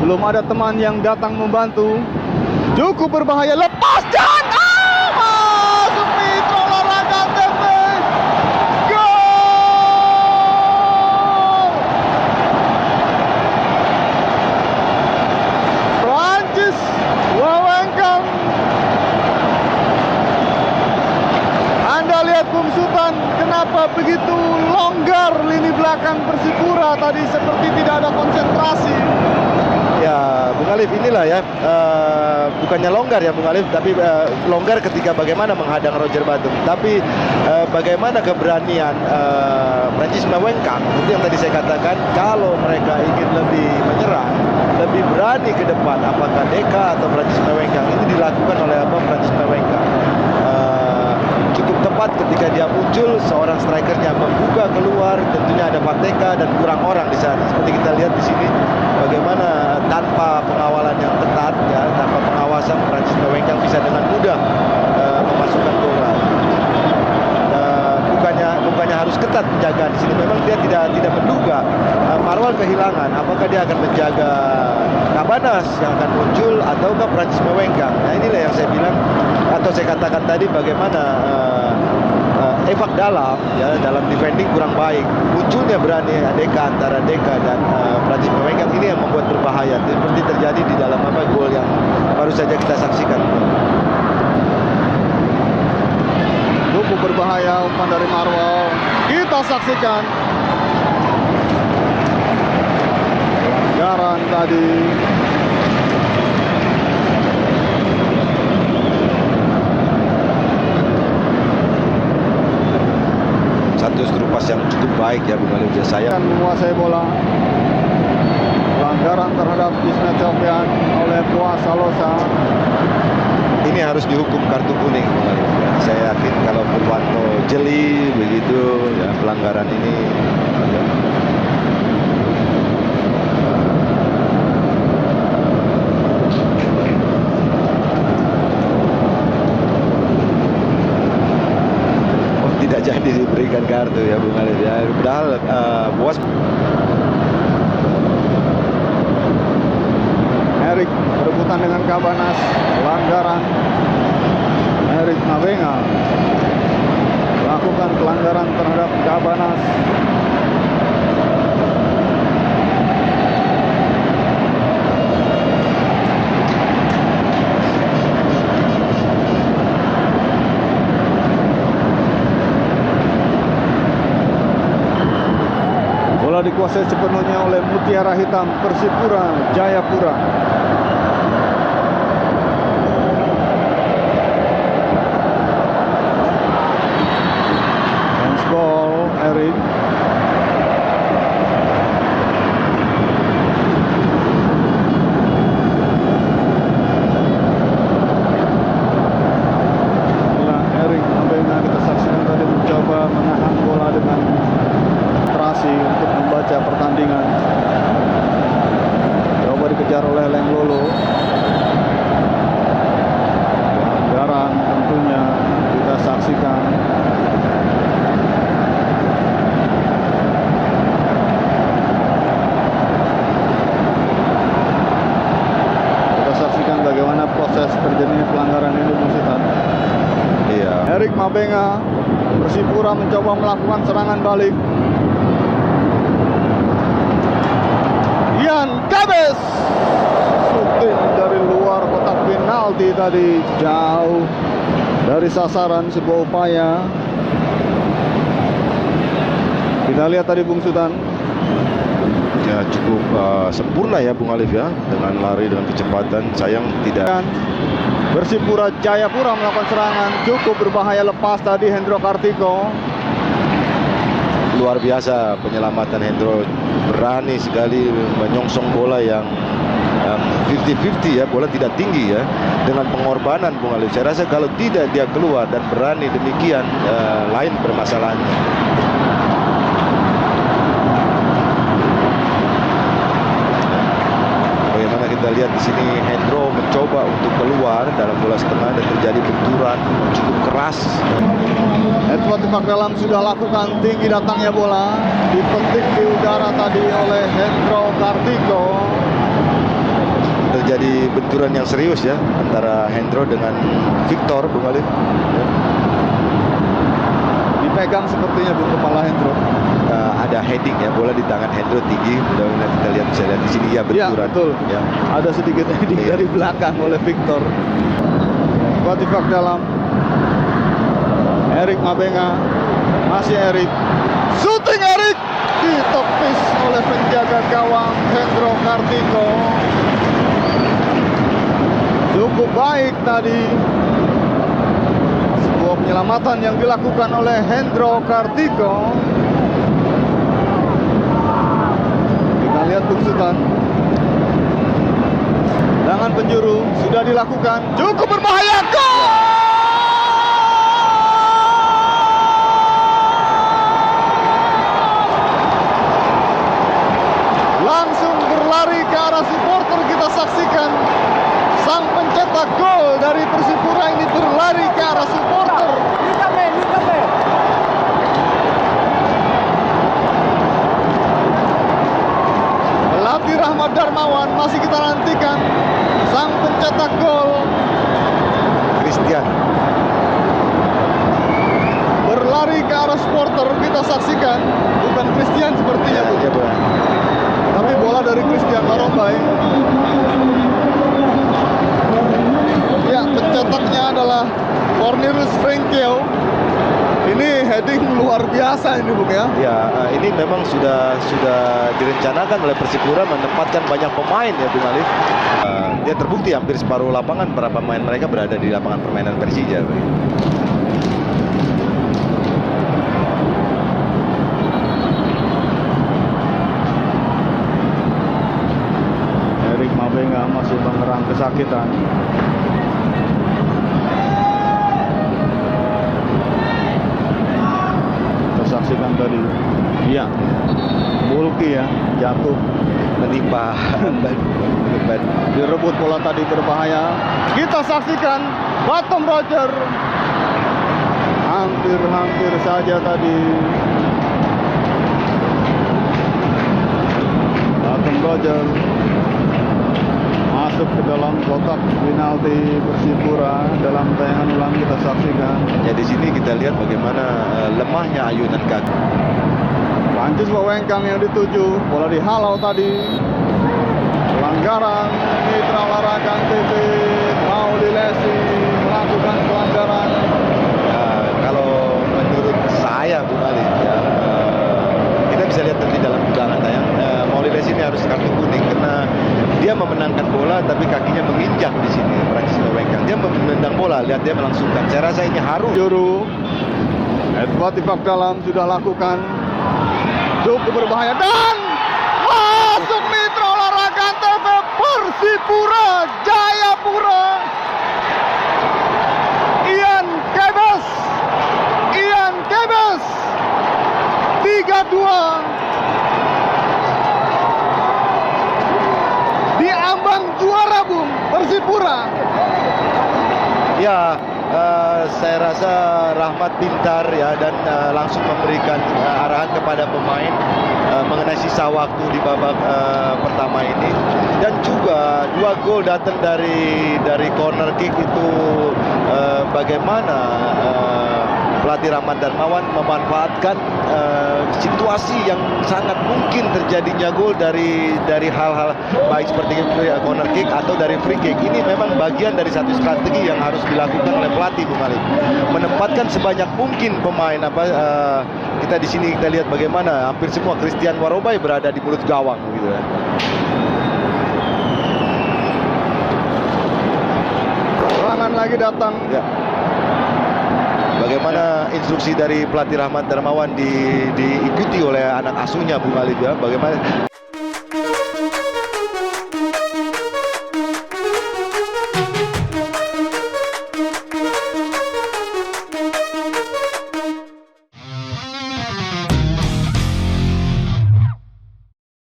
Belum ada teman yang datang membantu. Cukup berbahaya, lepas dan masuk Mitra Olahraga Tempe. Gol! Prancis Wawengkang. Anda lihat Bung Sultan, kenapa begitu longgar lini belakang Persipura tadi, seperti tidak ada konsentrasi. Ya, Bung Alif, inilah ya, bukannya longgar ya Bung Alif, tapi longgar ketika bagaimana menghadang Roger Batum. Tapi bagaimana keberanian Prancis Wawengkang, itu yang tadi saya katakan, kalau mereka ingin lebih menyerang, lebih berani ke depan, apakah Deka atau Prancis Wawengkang, ini dilakukan oleh Prancis Wawengkang. Cukup tepat ketika dia muncul, seorang strikernya membuka keluar, tentunya ada Pateka dan kurang orang di sana. Seperti kita lihat di sini, bagaimana tanpa pengawalan yang ketat, ya, tanpa pengawasan, Prancis Wawengkang bisa dengan mudah memasukkan bola. Bukannya harus ketat menjaga di sini. Memang dia tidak menduga Marwal kehilangan. Apakah dia akan menjaga Cabanas yang akan muncul ataukah Prancis Wawengkang? Nah, inilah yang saya bilang atau saya katakan tadi, bagaimana Evak dalam, ya, dalam defending kurang baik. Munculnya berani Deka, antara Deka dan Prancis Wawengkang, ini yang membuat berbahaya. Seperti terjadi di dalam gol yang baru saja kita saksikan. Cukup berbahaya umpan dari Marwal. Kita saksikan pelanggaran tadi. Satu strupas yang cukup baik ya Bung Alif. Saya menguasai bola. Pelanggaran terhadap Ismet Sofyan oleh Puas Salosa. Ini harus dihukum kartu kuning Bung Alif. Saya yakin kalau Purwanto jeli begitu ya, pelanggaran ini ya. Tidak jadi diberikan kartu ya Bung Alif ya. Padahal Boas. Erik berebutan dengan Cabanas. Pelanggaran. Erik Mabenga melakukan pelanggaran terhadap Cabanas. Bola dikuasai sepenuhnya oleh Mutiara Hitam Persipura Jayapura. Handsball Erik. Erik Mabenga kita saksikan tadi mencoba menahan bola dengan untuk membaca pertandingan. Coba dikejar oleh Leng Lolo. Pelanggaran tentunya kita saksikan. Kita saksikan bagaimana proses terjadinya pelanggaran ini, Bung Sultan. Iya. Erik Mabenga, Persipura mencoba melakukan serangan balik. Ian Gabes, shooting dari luar kotak penalti tadi, jauh dari sasaran, sebuah upaya. Kita lihat tadi Bung Sultan. Ya cukup sempurna ya Bung Alif ya, dengan lari dengan kecepatan. Sayang tidak. Persipura Jayapura melakukan serangan, cukup berbahaya, lepas tadi Hendro Kartiko. Luar biasa penyelamatan Hendro, berani sekali menyongsong bola yang 50-50 ya, bola tidak tinggi ya, dengan pengorbanan Bung Alif. Saya rasa kalau tidak dia keluar dan berani demikian, lain permasalahannya. Bagaimana kita lihat di sini, Hendro mencoba untuk keluar dalam bola setengah dan terjadi benturan cukup keras. Edward Tebak Dalam sudah lakukan tinggi datangnya bola, dipetik di udara tadi oleh Hendro Kartiko. terjadi benturan yang serius ya antara Hendro dengan Victor, Bung Alif. Dipegang sepertinya Bu kepala Hendro. Ada heading ya, bola di tangan Hendro tinggi. Mudah-mudahan kita bisa lihat di sini ya benturan. Ya, betul. Ya. Ada sedikit heading Iya. dari belakang oleh Victor. Batifak dalam. Erik Mabenga. Masih Erik. Shooting Erik ditepis oleh penjaga gawang Hendro Kartiko. Cukup baik tadi sebuah penyelamatan yang dilakukan oleh Hendro Kartiko. Kita lihat Bung Sultan. Tangan penjuru sudah dilakukan. Cukup berbahaya. Gol! Langsung berlari ke arah supporter, kita saksikan sang pencetak gol dari Persipura ini berlari ke arah supporter. Pelatih Rahmat Darmawan masih kita nantikan sang pencetak gol. Christian. Berlari ke arah supporter, kita saksikan. Bukan Christian sepertinya, Bu. Ya, Bung. Tapi bola dari Christian Warobai. Ya, pencetaknya adalah Cornelius Frenkeo. Ini heading luar biasa ini, Bung ya. Ya, ini memang sudah direncanakan oleh Persipura menempatkan banyak pemain ya, Bung Alif. Dia terbukti hampir separuh lapangan para pemain mereka berada di lapangan permainan Persija. Erik Mabenga masih mengerang kesakitan. Kita saksikan tadi. Iya. Mulki ya, jatuh. Menimpa beban. Direbut bola tadi berbahaya. Kita saksikan Batom Roger. Hampir saja tadi. Batom Roger masuk ke dalam kotak penalti Persipura. Dalam tayangan ulang kita saksikan. Ya, di sini kita lihat bagaimana lemahnya ayunan kaki. Lanjut Wawengkang yang dituju. Bola dihalau tadi. Pelanggaran Mitra Olahraga NTB. Mauli Lesi melakukan pelanggaran. Kalau menurut saya, Bung Alif, ya, kita bisa lihat nanti dalam undangan tayang, Mauli Lesi ini harus kartu kuning karena dia memenangkan bola tapi kakinya menginjak di sini. Praxis Wawengkang dia menendang bola, lihat dia melangsungkan. Saya rasa ini harus. Juru Edward Tipak dalam sudah lakukan. Cukup berbahaya dan masuk Mitra Olahraga NTB. Persipura Jayapura. Ian Kebes 3-2 di ambang juara, Bung, Persipura. Ya, saya rasa Rahmat pintar ya dan langsung memberikan arahan kepada pemain mengenai sisa waktu di babak pertama ini, dan juga 2 gol datang dari corner kick itu. Bagaimana pelatih Rahmat Darmawan memanfaatkan situasi yang sangat mungkin terjadinya gol dari hal-hal baik seperti corner kick atau dari free kick. Ini memang bagian dari satu strategi yang harus dilakukan oleh pelatih, Bung Alif. Menempatkan sebanyak mungkin pemain kita di sini kita lihat bagaimana hampir semua Christian Warobai berada di mulut gawang gitu ya. Serangan lagi datang. Ya. Bagaimana instruksi dari pelatih Rahmat Darmawan diikuti oleh anak asuhnya, Bung Alif ya. Bagaimana